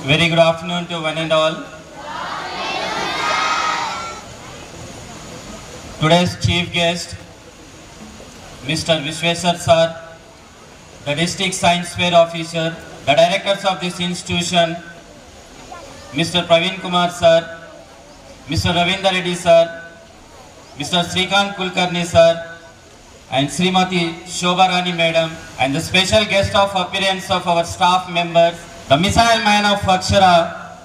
Very good afternoon to one and all. Today's chief guest, Mr. Vishwesar Sir, the District Science Fair Officer, the directors of this institution, Mr. Praveen Kumar Sir, Mr. Ravindra Reddy Sir, Mr. Srikant Kulkarni Sir, and Srimati Shobha Rani Madam, and the special guest of appearance of our staff members, the missile man of Akshara,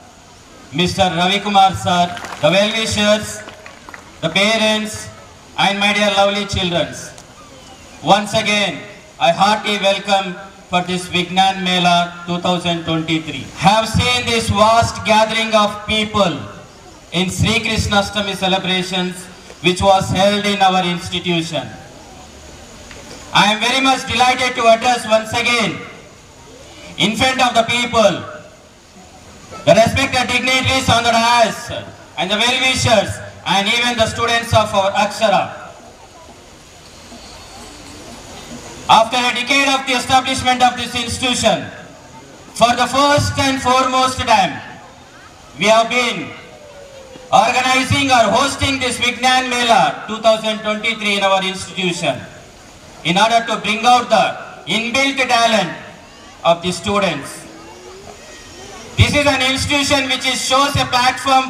Mr. Ravi Kumar Sir, the well-wishers, the parents, and my dear lovely children. Once again, I heartily welcome for this Vignan Mela 2023. Have seen this vast gathering of people in Sri Krishnastami celebrations which was held in our institution. I am very much delighted to address once again in front of the people, the respected dignitaries on the dais and the well-wishers and even the students of our Akshara. After a decade of the establishment of this institution, for the first and foremost time, we have been organizing or hosting this Vignan Mela 2023 in our institution in order to bring out the inbuilt talent of the students. This is an institution which shows a platform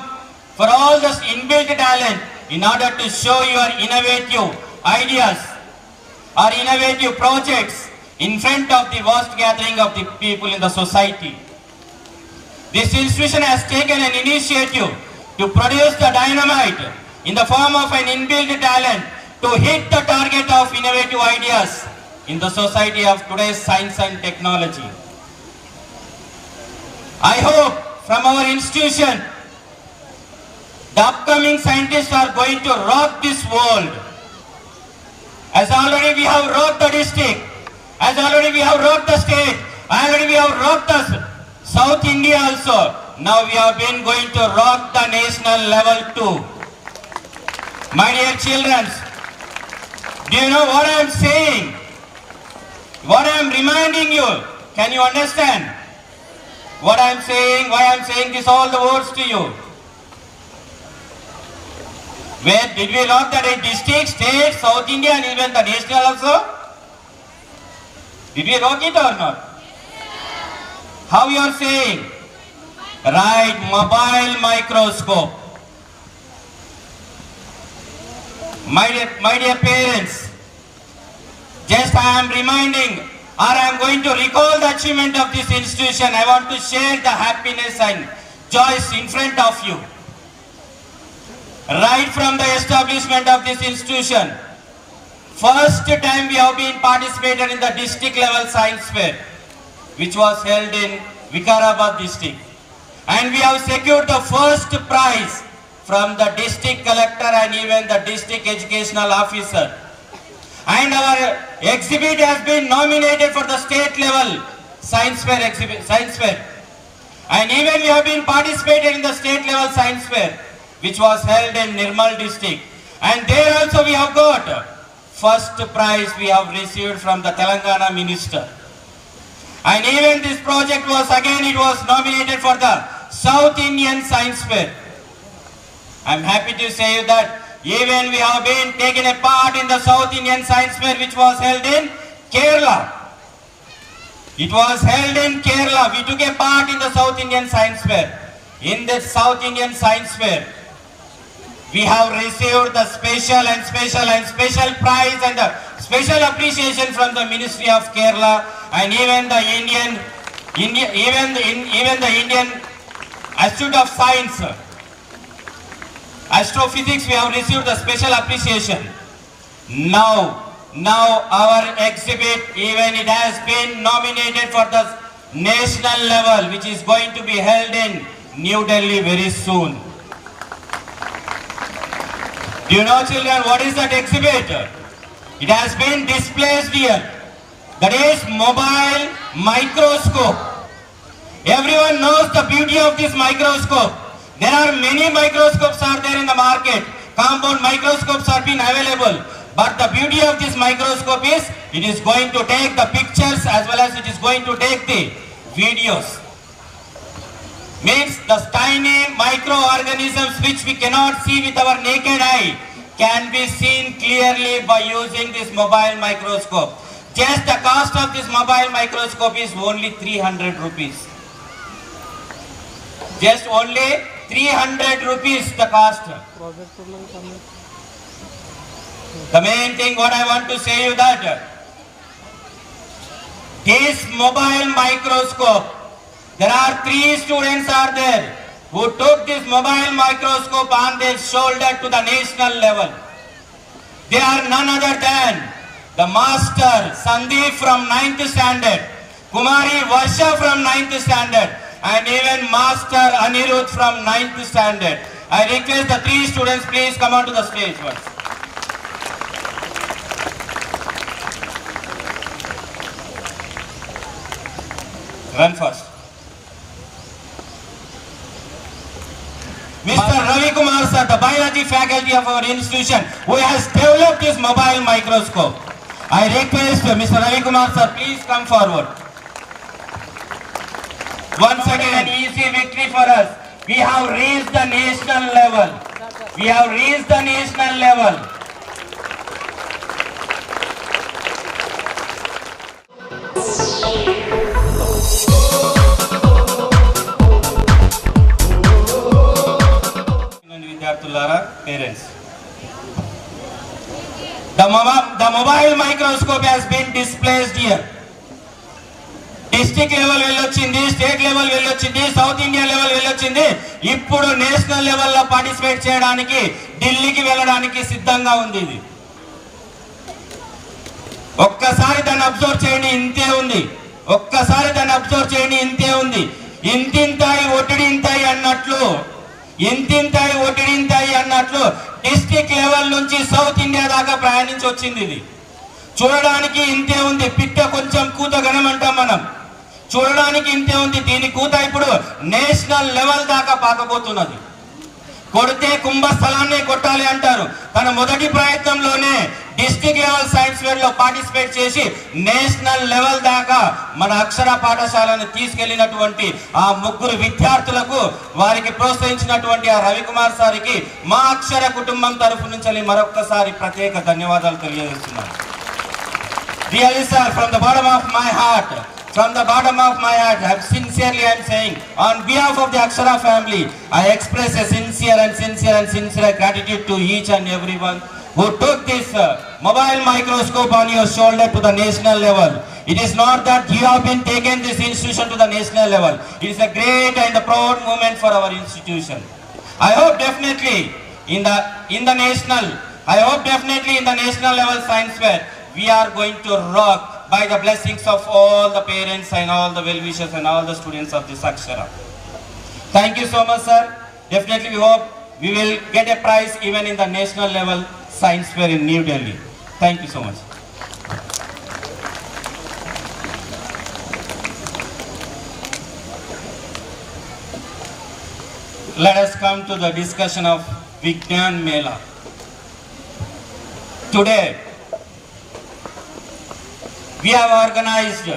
for all this inbuilt talent in order to show your innovative ideas or innovative projects in front of the vast gathering of the people in the society. This institution has taken an initiative to produce the dynamite in the form of an inbuilt talent to hit the target of innovative ideas in the society of today's science and technology. I hope from our institution, the upcoming scientists are going to rock this world. As already we have rocked the district, as already we have rocked the state, already we have rocked the South India also. Now we have been going to rock the national level too. My dear children, do you know what I am saying? What I am reminding you? Can you understand what I am saying? Why I am saying this all the words to you? Where did we rock the district, state, South India and even the national also? Did we rock it or not? How you are saying? Right, mobile microscope. My dear parents, just I am reminding or I am going to recall the achievement of this institution. I want to share the happiness and joys in front of you. Right from the establishment of this institution, first time we have been participated in the district level science fair, which was held in Vikarabad district. And we have secured the first prize from the district collector and even the district educational officer. And our exhibit has been nominated for the state level science fair And even we have been participated in the state level science fair, which was held in Nirmal district. And there also we have got first prize we have received from the Telangana minister. And even this project was again, it was nominated for the South Indian Science Fair. I am happy to say that even we have been taken a part in the South Indian Science Fair which was held in Kerala. It was held in Kerala. We took a part in the South Indian Science Fair. In the South Indian Science Fair, we have received the special prize and the special appreciation from the Ministry of Kerala and even the Indian Institute of Science. Astrophysics, we have received the special appreciation. Now our exhibit, even it has been nominated for the national level, which is going to be held in New Delhi very soon. Do you know, children, what is that exhibit? It has been displayed here. That is mobile microscope. Everyone knows the beauty of this microscope. There are many microscopes are there in the market. Compound microscopes are being available. But the beauty of this microscope is it is going to take the pictures as well as it is going to take the videos. Means the tiny microorganisms which we cannot see with our naked eye can be seen clearly by using this mobile microscope. Just the cost of this mobile microscope is only 300 rupees. Just only 300 rupees the cost. The main thing what I want to say you that this mobile microscope, there are 3 students are there who took this mobile microscope on their shoulder to the national level. They are none other than the master Sandeep from 9th standard, Kumari Varsha from 9th standard, and even Master Anirudh from 9th standard. I request the 3 students please come onto the stage once. Run first. Mr. Ravi Kumar sir, the biology faculty of our institution, who has developed this mobile microscope. I request Mr. Ravi Kumar sir, please come forward. Once again, an easy victory for us. We have reached the national level. We have reached the national level. Parents. The mobile microscope has been displaced here. District level వెళ్ళొచ్చింది, state level వెళ్ళొచ్చింది, south India level వెళ్ళొచ్చింది. ఇప్పుడు national లెవెల్లో participate చేయడానికి ఢిల్లీకి వెళ్ళడానికి సిద్ధంగా ఉంది. ఇది ఒక్కసారి దాన్ని అబ్జర్వ్ చేయండి, ఇంతే ఉంది. ఒక్కసారి దాన్ని అబ్జర్వ్ చేయండి, ఇంతే ఉంది. ఇంతింతాయి ఒట్టిడింతాయి అన్నట్లు, ఇంతింతాయి ఒట్టిడింతాయి అన్నట్లు డిస్ట్రిక్ట్ లెవెల్ నుంచి సౌత్ ఇండియా దాకా ప్రయాణించి వచ్చింది. ఇది చూడడానికి ఇంతే ఉంది. పిట్ట కొంచెం కూత గణం అంటాం మనం. చూడడానికి ఇంతే ఉంది. దీని కూత ఇప్పుడు నేషనల్ లెవెల్ దాకా పాకబోతున్నది. కొడితే కుంభస్థలాన్ని కొట్టాలి అంటారు. తన మొదటి ప్రయత్నంలోనే డిస్ట్రిక్ట్ లెవెల్ సైన్స్ ఫేర్ లో పార్టిసిపేట్ చేసి నేషనల్ లెవెల్ దాకా మన అక్షర పాఠశాలను తీసుకెళ్లినటువంటి ఆ 3 విద్యార్థులకు, వారికి ప్రోత్సహించినటువంటి ఆ రవికుమార్ సార్కి మా అక్షర కుటుంబం తరఫు నుంచి మరొక్కసారి ప్రత్యేక ధన్యవాదాలు తెలియజేస్తున్నాను. Really sir, from the bottom of my heart, sincerely I am saying, on behalf of the Akshara family, I express a sincere gratitude to each and everyone who took this mobile microscope on your shoulder to the national level. It is not that you have been taken this institution to the national level. It is a great and a proud moment for our institution. I hope definitely in the national level science fair, we are going to rock by the blessings of all the parents and all the well-wishers and all the students of this Akshara. Thank you so much, sir. Definitely we hope we will get a prize even in the national level science fair in New Delhi. Thank you so much. Let us come to the discussion of Vignan Mela. Today, we have organized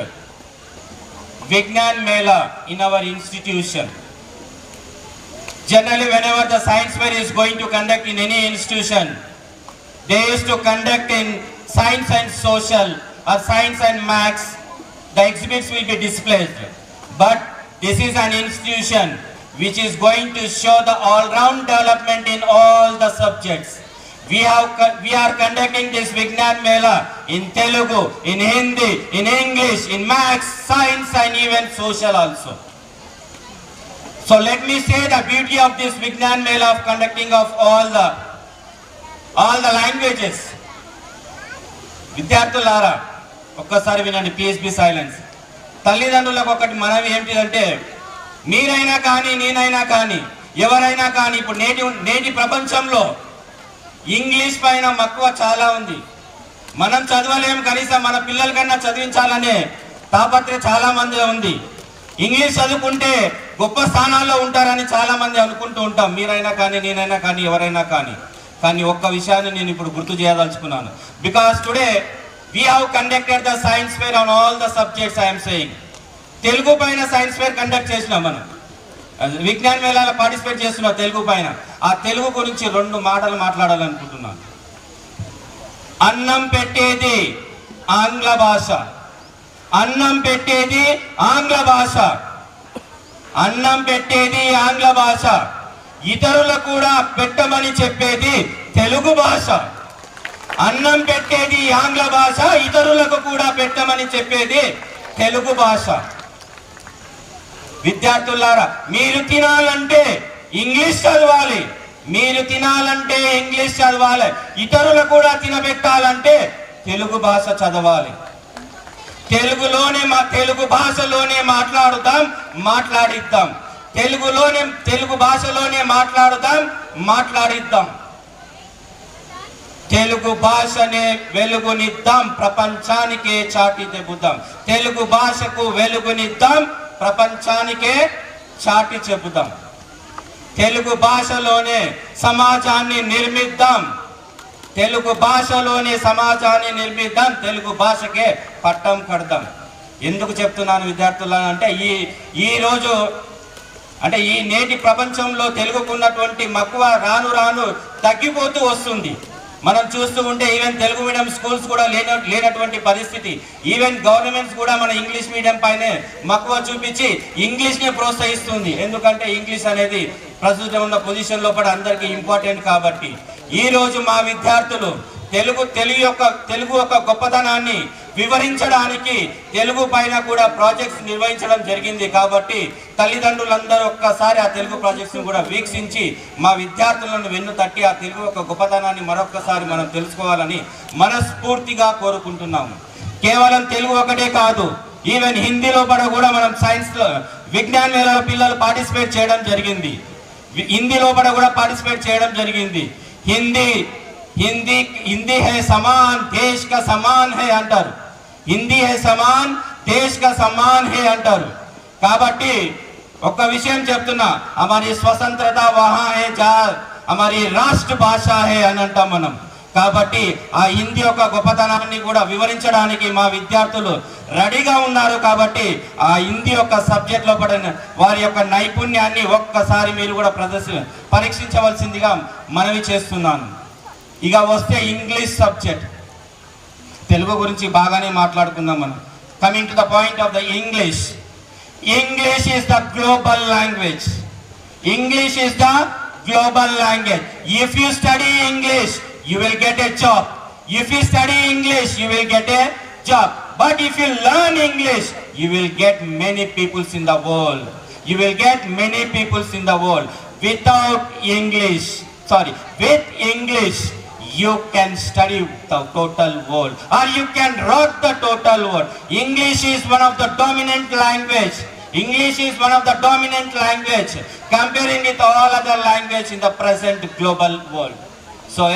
Vignan Mela in our institution. Generally, whenever the science fair is going to conduct in any institution, they used to conduct in science and social or science and maths. The exhibits will be displayed. But this is an institution which is going to show the all-round development in all the subjects. We are conducting this Vignan Mela in Telugu, in Hindi, in English, in maths, science and even social also. So let me say the beauty of this Vignan Mela of conducting of all the languages. విద్యార్థులారా ఒక్కసారి వినండి, please be silence. తల్లిదండ్రులకు ఒకటి మనవి ఏంటిదంటే, మీరైనా కానీ నేనైనా కానీ ఎవరైనా కానీ ఇప్పుడు నేటి ప్రపంచంలో ఇంగ్లీష్ పైన మక్కువ చాలా ఉంది. మనం చదవలేం, కనీసం మన పిల్లల కన్నా చదివించాలనే తాపత్రయం చాలా మంది ఉంది. ఇంగ్లీష్ చదువుకుంటే గొప్ప స్థానాల్లో ఉంటారని చాలా మంది అనుకుంటూ ఉంటాం, మీరైనా కానీ నేనైనా కానీ ఎవరైనా కానీ. కానీ ఒక్క విషయాన్ని నేను ఇప్పుడు గుర్తు చేయదలుచుకున్నాను. Because today we have conducted the science fair on all the subjects. I'm saying Telugu పైన సైన్స్ ఫేర్ కండక్ట్ చేసినాం మనం. విజ్ఞాన్ మేళాలో పార్టిసిపేట్ చేస్తున్నారు తెలుగు పైన. ఆ తెలుగు గురించి 2 మాటలు మాట్లాడాలనుకుంటున్నాను. అన్నం పెట్టేది ఆంగ్ల భాష, అన్నం పెట్టేది ఆంగ్ల భాష, అన్నం పెట్టేది ఆంగ్ల భాష, ఇతరులకు కూడా పెట్టమని చెప్పేది తెలుగు భాష. అన్నం పెట్టేది ఆంగ్ల భాష, ఇతరులకు కూడా పెట్టమని చెప్పేది తెలుగు భాష. విద్యార్థులారా, మీరు తినాలంటే ఇంగ్లీష్ చదవాలి, మీరు తినాలంటే ఇంగ్లీష్ చదవాలి, ఇతరులకు కూడా తినబెట్టాలంటే తెలుగు భాష చదవాలి. తెలుగు భాషలోనే మాట్లాడిద్దాం, తెలుగు భాషలోనే మాట్లాడిద్దాం. తెలుగు భాషనే వెలుగునిద్దాం, ప్రపంచానికే చాటి చెబుదాం. తెలుగు భాషకు వెలుగునిద్దాం, ప్రపంచానికే చాటి చెబుదాం. తెలుగు భాషలోనే సమాజాన్ని నిర్మిద్దాం, తెలుగు భాషలోనే సమాజాన్ని నిర్మిద్దాం, తెలుగు భాషకే పట్టం కడదాం. ఎందుకు చెప్తున్నాను విద్యార్థులను అంటే ఈ రోజు అంటే ఈ నేటి ప్రపంచంలో తెలుగుకున్నటువంటి మక్కువ రాను రాను తగ్గిపోతూ వస్తుంది. మనం చూస్తూ ఉంటే ఈవెన్ తెలుగు మీడియం స్కూల్స్ కూడా లేనటువంటి పరిస్థితి. ఈవెన్ గవర్నమెంట్స్ కూడా మన ఇంగ్లీష్ మీడియం పైనే మక్కువ చూపించి ఇంగ్లీష్ని ప్రోత్సహిస్తుంది. ఎందుకంటే ఇంగ్లీష్ అనేది ప్రస్తుతం ఉన్న పొజిషన్ లోపల అందరికీ ఇంపార్టెంట్ కాబట్టి. ఈ రోజు మా విద్యార్థులు తెలుగు యొక్క గొప్పతనాన్ని వివరించడానికి తెలుగు పైన కూడా ప్రాజెక్ట్స్ నిర్వహించడం జరిగింది. కాబట్టి తల్లిదండ్రులందరూ ఒక్కసారి ఆ తెలుగు ప్రాజెక్ట్స్ని కూడా వీక్షించి మా విద్యార్థులను వెన్ను తట్టి ఆ తెలుగు యొక్క గొప్పతనాన్ని మరొక్కసారి మనం తెలుసుకోవాలని మనస్ఫూర్తిగా కోరుకుంటున్నాము. కేవలం తెలుగు ఒకటే కాదు, ఈవెన్ హిందీలో కూడా మనం సైన్స్లో విజ్ఞాన్ మేళాలో పిల్లలు పార్టిసిపేట్ చేయడం జరిగింది. హిందీలో కూడా పార్టిసిపేట్ చేయడం జరిగింది. హిందీ హై సమాన్ దేశ్ కా సమాన్ హై అంటారు, హిందీ హై సమాన్ దేశ్ కా సమాన్ హై అంటారు. కాబట్టి ఒక విషయం చెప్తున్నా, హమారీ స్వతంత్రత వహా హై జా హమారీ రాష్ట్ర భాష హై అని అంటాం మనం. కాబట్టి ఆ హిందీ యొక్క గొప్పతనాన్ని కూడా వివరించడానికి మా విద్యార్థులు రెడీగా ఉన్నారు. కాబట్టి ఆ హిందీ యొక్క సబ్జెక్ట్ లోపల వారి యొక్క నైపుణ్యాన్ని ఒక్కసారి మీరు కూడా పరీక్షించవలసిందిగా మనవి చేస్తున్నాను. ఇక వస్తే ఇంగ్లీష్ సబ్జెక్ట్, తెలుగు గురించి బాగానే మాట్లాడుకుందాం మనం. Coming to the point of the English is the global language. English is the global language. If you study English you will get a job. If you study English, you will get a job. But if you learn English, you will get many peoples in the world. You will get many peoples in the world. With English, you can study the total world, or you can rock the total world. English is one of the dominant language. English is one of the dominant language, comparing with all other language in the present global world. So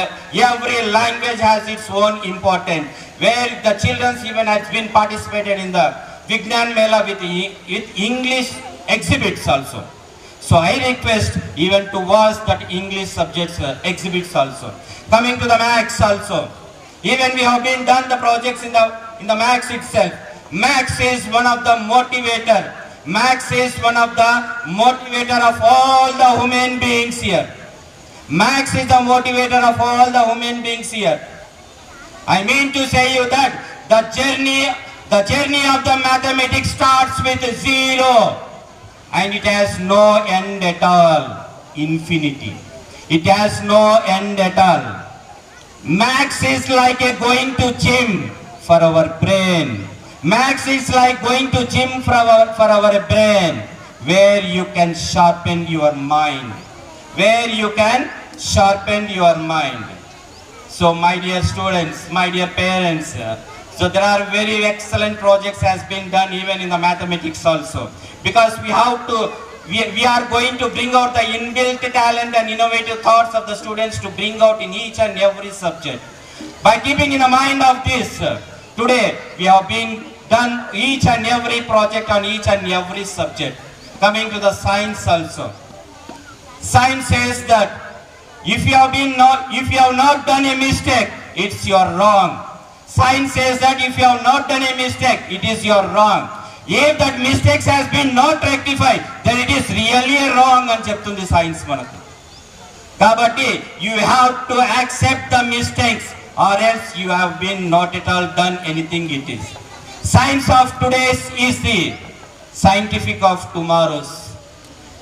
every language has its own importance. Where the children even has been participated in the Vignan Mela with English exhibits also. So I request even to watch that English subjects exhibits also. Coming to the Maths also, even we have been done the projects in the Maths itself. Maths is one of the motivator. Maths is one of the motivator of all the human beings here. Maths is the motivator of all the human beings here. I mean to say you that the journey of the mathematics starts with 0 and it has no end at all. Infinity. It has no end at all. Maths is like going to gym for our brain. Maths is like going to gym for our brain, where you can sharpen your mind. So my dear students, my dear parents, so there are very excellent projects has been done even in the mathematics also, because we are going to bring out the inbuilt talent and innovative thoughts of the students to bring out in each and every subject. By keeping in the mind of this, today we have been done each and every project on each and every subject. Coming to the science also, science says that if you have not done a mistake, it's your wrong. Science says that if you have not done a mistake, it is your wrong. If that mistakes has been not rectified, then it is really wrong అని చెప్తుంది science మనకు. కాబట్టి you have to accept the mistakes or else you have been not at all done anything it is. Science of today's is the scientific of tomorrow's.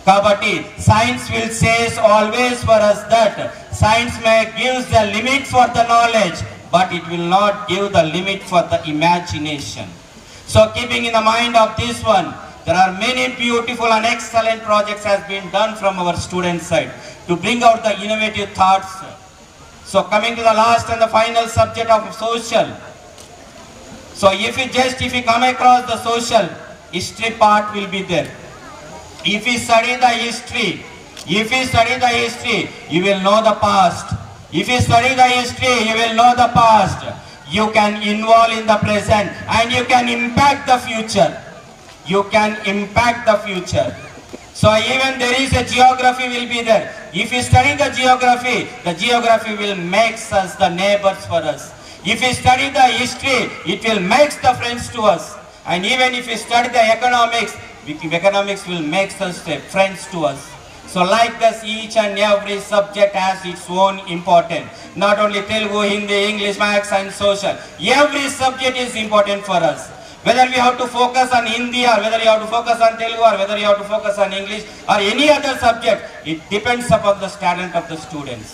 కాబట్టి science will says always for us that science may gives the limit for the knowledge, but it will not give the limit for the imagination. So keeping in the mind of this one, there are many beautiful and excellent projects has been done from our student side to bring out the innovative thoughts. So coming to the last and the final subject of social. So if you come across the social, history part will be there. If you study the history, you will know the past. If you study the history, you will know the past. You can involve in the present and you can impact the future. You can impact the future. So even there is a geography will be there. If you study the geography will make us the neighbors for us. If you study the history, it will make the friends to us. And even if you study the economics will make us the friends to us. So like this, each and every subject has its own importance. Not only Telugu, Hindi, English, Maths and social. Every subject is important for us. Whether we have to focus on Hindi or whether you have to focus on Telugu or whether you have to focus on English or any other subject, it depends upon the talent of the students.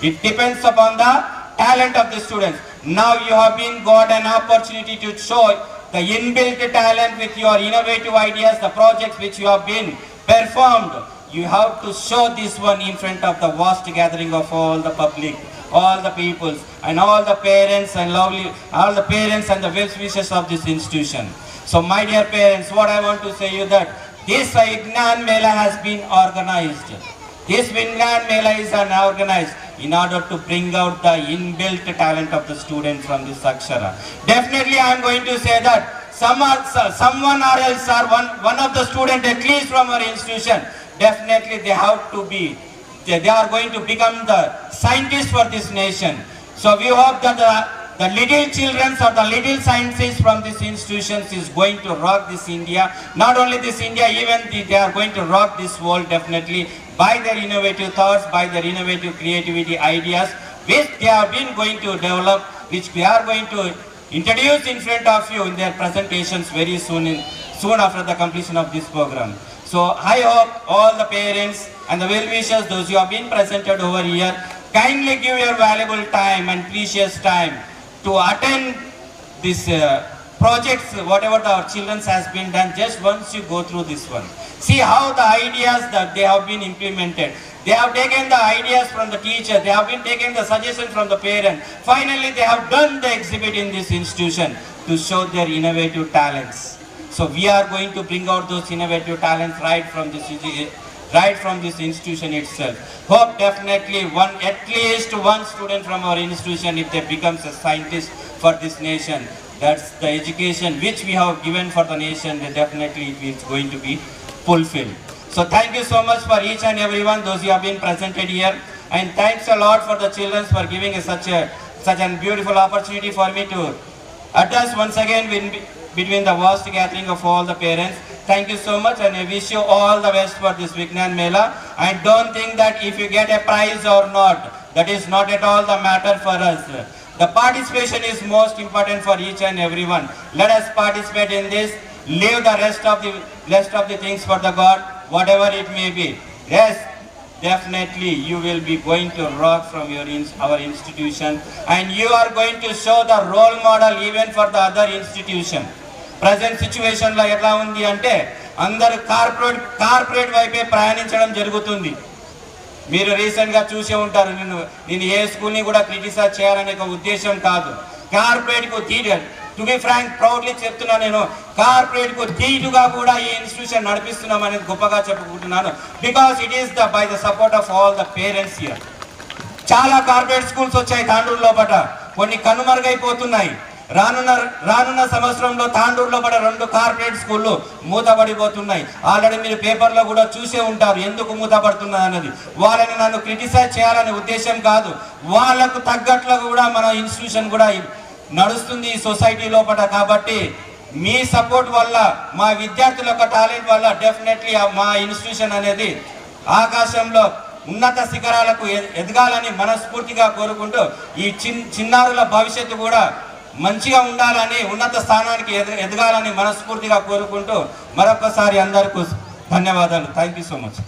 It depends upon the talent of the students. Now you have been got an opportunity to show the inbuilt talent with your innovative ideas, the projects which you have been performed. You have to show this one in front of the vast gathering of all the public, all the peoples and all the parents and all the parents and the well-wishers of this institution. So my dear parents, what I want to say you that this Vignan Mela has been organized. This Vignan Mela is organized in order to bring out the inbuilt talent of the student from this Akshara. Definitely I am going to say that someone or else or one of the student at least from our institution, definitely they have to be, they are going to become the scientists for this nation. So we hope that the little children or the little scientists from these institutions is going to rock this India. Not only this India, even they are going to rock this world definitely by their innovative thoughts, by their innovative creativity ideas, which they have been going to develop, which we are going to introduce in front of you in their presentations very soon after the completion of this program. So I hope all the parents and the well-wishers, those who have been presented over here, kindly give your valuable time and precious time to attend this projects, whatever our children has been done. Just once you go through this one, see how the ideas that they have been implemented. They have taken the ideas from the teacher, they have been taken the suggestions from the parent. Finally, they have done the exhibit in this institution to show their innovative talents. So we are going to bring out those innovative talents right from this institution itself. Hope definitely at least one student from our institution, if they becomes a scientist for this nation, that's the education which we have given for the nation, then definitely it is going to be fulfilled. So thank you so much for each and everyone, those who have been presented here, and thanks a lot for the children for giving us such a beautiful opportunity for me to address once again between the vast gathering of all the parents. Thank you so much, and I wish you all the best for this Vignan Mela. And don't think that if you get a prize or not, that is not at all the matter for us. The participation is most important for each and everyone. Let us participate in this. Leave the rest of the things for the God, whatever it may be. Yes, definitely you will be going to rock from our institution, and you are going to show the role model even for the other institution. Present situation లో ఎలా ఉంది అంటే అందరూ corporate వైపే ప్రయాణించడం జరుగుతుంది. మీరు recent గా చూసే ఉంటారు. నేను ఏ స్కూల్ ని కూడా క్రిటిసైజ్ చేయాలనే ఒక ఉద్దేశం కాదు. కార్పొరేట్ కు టు బి ఫ్రాంక్ ప్రౌడ్లీ చెప్తున్నా, నేను కార్పొరేట్ కు ధీటుగా కూడా ఈ ఇన్స్టిట్యూషన్ నడిపిస్తున్నాం అనేది గొప్పగా చెప్పుకుంటున్నాను. Because it is by the support of all the parents here. చాలా కార్పొరేట్ స్కూల్స్ వచ్చాయి తాండూరు లోపల, కొన్ని కనుమరుగైపోతున్నాయి. రానున్న సంవత్సరంలో తాండూరులో పడ 2 కార్పొరేట్ స్కూళ్ళు మూతపడిపోతున్నాయి. ఆల్రెడీ మీరు పేపర్లో కూడా చూసే ఉంటారు ఎందుకు మూతపడుతున్నది అన్నది. వాళ్ళని నన్ను క్రిటిసైజ్ చేయాలనే ఉద్దేశం కాదు, వాళ్ళకు తగ్గట్లు కూడా మన ఇన్స్టిట్యూషన్ కూడా నడుస్తుంది ఈ సొసైటీ లోపల. కాబట్టి మీ సపోర్ట్ వల్ల, మా విద్యార్థుల యొక్క టాలెంట్ వల్ల డెఫినెట్లీ మా ఇన్స్టిట్యూషన్ అనేది ఆకాశంలో ఉన్నత శిఖరాలకు ఎదగాలని మనస్ఫూర్తిగా కోరుకుంటూ ఈ చిన్నారుల భవిష్యత్తు కూడా మంచిగా ఉండాలని, ఉన్నత స్థానానికి ఎదగాలని మనస్ఫూర్తిగా కోరుకుంటూ మరొకసారి అందరికీ ధన్యవాదాలు. Thank you so much.